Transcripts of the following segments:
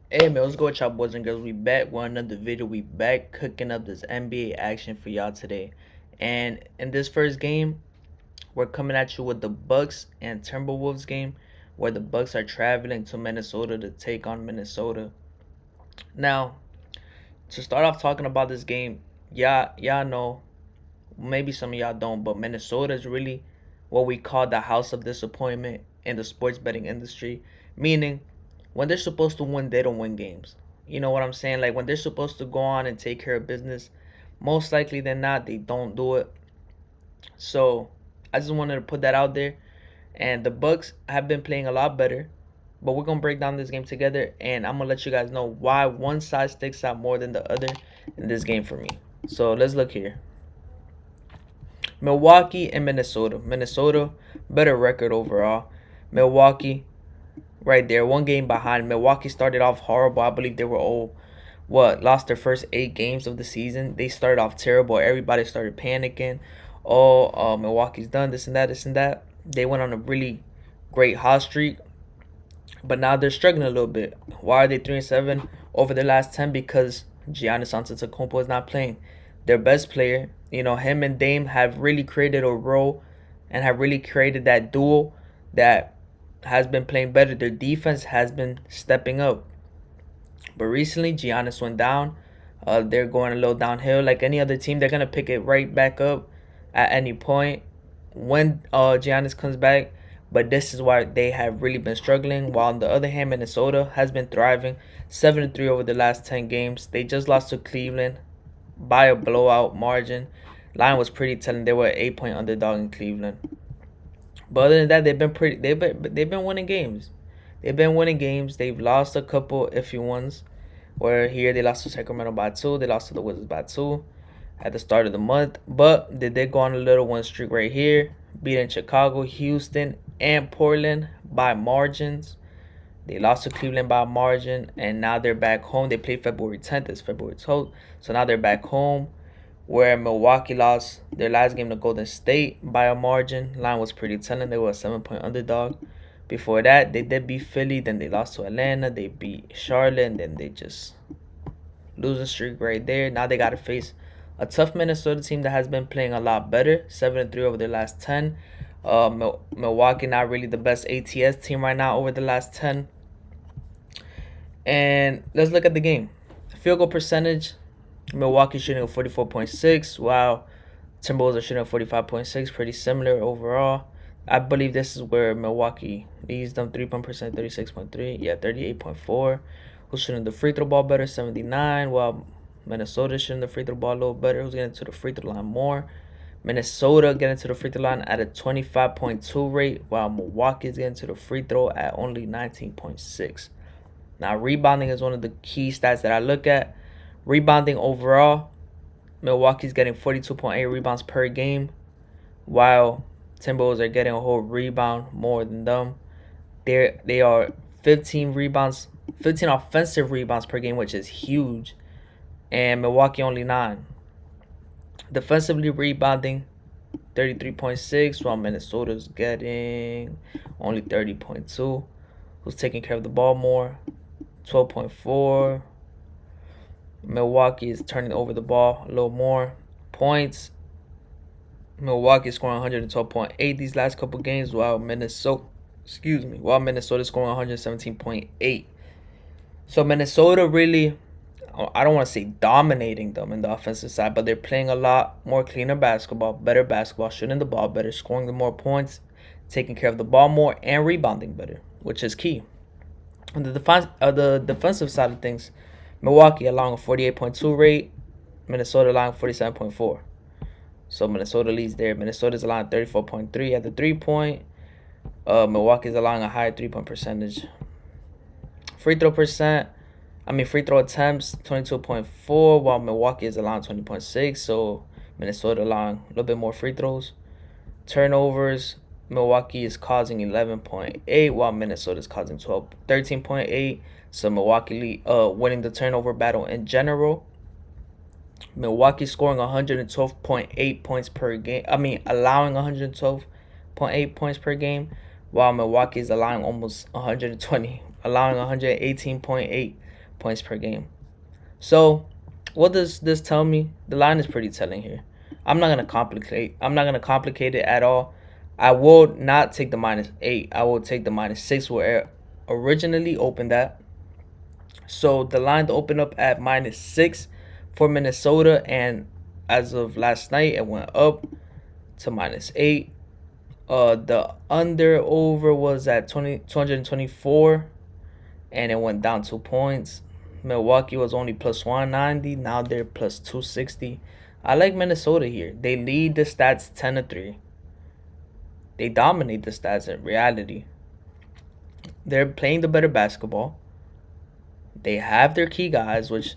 Hey man, what's good with y'all boys and girls? We back with another video. We back cooking up this NBA action for y'all today. And in this first game, we're coming at you with the Bucks and Timberwolves game, where the Bucks are traveling to Minnesota to take on Minnesota. Now, to start off talking about this game, y'all know, maybe some of y'all don't, but Minnesota is really what we call the house of disappointment in the sports betting industry, meaning when they're supposed to win, they don't win games. You know what I'm saying? Like when they're supposed to go on and take care of business, most likely than not, they don't do it. So I just wanted to put that out there. And the Bucks have been playing a lot better, but we're gonna break down this game together, and I'm gonna let you guys know why one side sticks out more than the other in this game for me. So let's look here. Milwaukee and Minnesota. Minnesota, better record overall. Milwaukee, right there, one game behind. Milwaukee started off horrible. I believe they were all lost their first 8 games of the season. They started off terrible. Everybody started panicking. Oh, Milwaukee's done this and that, this and that. They went on a really great hot streak, but now they're struggling a little bit. Why are they 3-7 over their last 10? Because Giannis Antetokounmpo is not playing. Their best player, him and Dame have really created a role and have really created that duo that has been playing better. Their defense has been stepping up. But recently, Giannis went down. They're going a little downhill. Like any other team, they're gonna pick it right back up at any point when Giannis comes back. But this is why they have really been struggling. While on the other hand, Minnesota has been thriving, 7-3 over the last 10 games. They just lost to Cleveland by a blowout margin. Line was pretty telling. They were an 8-point underdog in Cleveland. But other than that, they've been winning games. They've been winning games. They've lost a couple iffy ones. Where here they lost to Sacramento by 2. They lost to the Wizards by 2 at the start of the month. But they did go on a little win streak right here, beating Chicago, Houston, and Portland by margins. They lost to Cleveland by a margin, and now they're back home. They played February 10th. It's February 12th. So now they're back home, where Milwaukee lost their last game to Golden State by a margin. Line was pretty telling. They were a 7-point underdog. Before that, they did beat Philly. Then they lost to Atlanta. They beat Charlotte. And then they just losing streak right there. Now they got to face a tough Minnesota team that has been playing a lot better. 7-3 over their last 10. Milwaukee not really the best ATS team right now over the last 10. And let's look at the game. Field goal percentage. Milwaukee shooting a 44.6. Wow. Timberwolves are shooting a 45.6. Pretty similar overall. I believe this is where Milwaukee leads them. 3-point percent, 36.3. Yeah, 38.4. Who's shooting the free throw ball better? 79. While Minnesota shooting the free throw ball a little better. Who's getting to the free throw line more? Minnesota getting to the free throw line at a 25.2 rate, while Milwaukee is getting to the free throw at only 19.6. Now, rebounding is one of the key stats that I look at. Rebounding overall, Milwaukee's getting 42.8 rebounds per game, while Timberwolves are getting a whole rebound more than them. They are 15 rebounds, 15 offensive rebounds per game, which is huge, and Milwaukee only 9. Defensively rebounding, 33.6, while Minnesota's getting only 30.2. Who's taking care of the ball more? 12.4. Milwaukee is turning over the ball a little more. Points. Milwaukee is scoring 112.8 these last couple games, while Minnesota is scoring 117.8. So Minnesota really, I don't want to say dominating them in the offensive side, but they're playing a lot more cleaner basketball, better basketball, shooting the ball better, scoring the more points, taking care of the ball more, and rebounding better, which is key. On the defensive side of things, Milwaukee allowing a 48.2 rate, Minnesota allowing 47.4. So Minnesota leads there. Minnesota's allowing 34.3 at the 3-point. Milwaukee's allowing a higher 3-point percentage. Free throw attempts 22.4, while Milwaukee is allowing 20.6. So Minnesota allowing a little bit more free throws. Turnovers, Milwaukee is causing 11.8, while Minnesota is causing 13.8. So Milwaukee winning the turnover battle in general. Milwaukee scoring 112.8 points per game. Allowing 112.8 points per game, while Milwaukee is allowing almost 120, allowing 118.8 points per game. So, what does this tell me? The line is pretty telling here. I'm not gonna complicate. I'm not gonna complicate it at all. I will not take the -8. I will take the -6 where it originally opened at. So the line opened up at -6 for Minnesota, and as of last night, it went up to -8. The under over was at 224, and it went down 2 points. Milwaukee was only plus 190. Now they're plus 260. I like Minnesota here. They lead the stats 10-3. They dominate the stats in reality. They're playing the better basketball. They have their key guys, which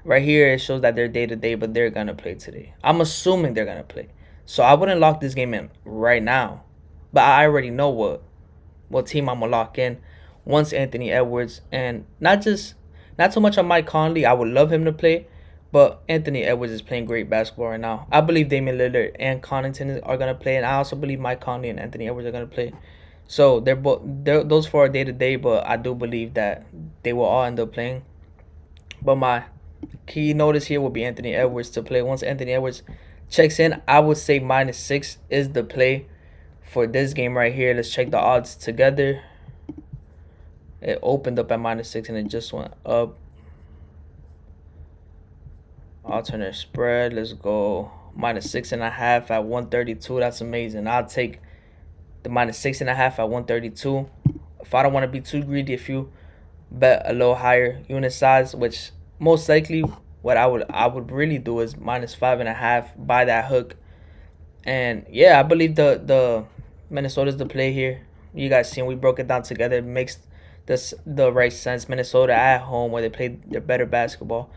right here it shows that they're day to day, but they're gonna play today. I'm assuming they're gonna play. So I wouldn't lock this game in right now. But I already know what team I'm gonna lock in once Anthony Edwards, and not so much on Mike Conley. I would love him to play, but Anthony Edwards is playing great basketball right now. I believe Damian Lillard and Connaughton are gonna play, and I also believe Mike Conley and Anthony Edwards are gonna play. So those four are day to day, but I do believe that they will all end up playing. But my key notice here will be Anthony Edwards to play. Once Anthony Edwards checks in, I would say -6 is the play for this game right here. Let's check the odds together. It opened up at -6 and it just went up. Alternate spread. Let's go -6.5 at 132. That's amazing. I'll take the -6.5 at 132. If I don't want to be too greedy, if you bet a little higher unit size, which most likely what I would really do is -5.5. Buy that hook, and yeah, I believe the Minnesota's the play here. You guys seen we broke it down together. It makes the right sense. Minnesota at home where they play their better basketball.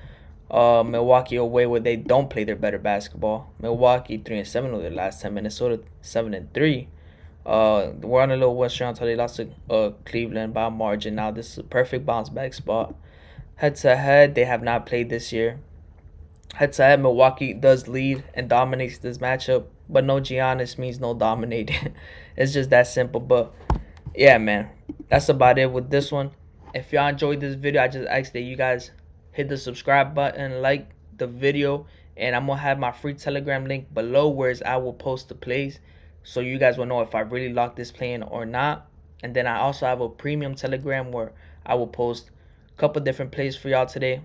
Milwaukee away where they don't play their better basketball. Milwaukee 3-7 over their last 10. Minnesota 7-3. We're on a little win streak until they lost to Cleveland by a margin. Now this is a perfect bounce back spot. Head to head, they have not played this year. Head to head, Milwaukee does lead and dominates this matchup, but no Giannis means no dominating. It's just that simple. But yeah, man, that's about it with this one. If y'all enjoyed this video, I just ask that you guys hit the subscribe button, like the video, and I'm gonna have my free Telegram link below where I will post the plays, so you guys will know if I really lock this play in or not. And then I also have a premium Telegram where I will post a couple different plays for y'all today,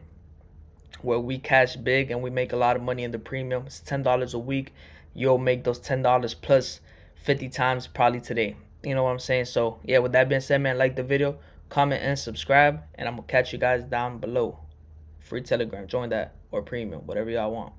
where we cash big and we make a lot of money in the premium. It's $10 a week. You'll make those $10 plus 50 times probably today. You know what I'm saying? So yeah, with that being said, man, like the video, comment, and subscribe, and I'm gonna catch you guys down below. Free Telegram, join that, or premium, whatever y'all want.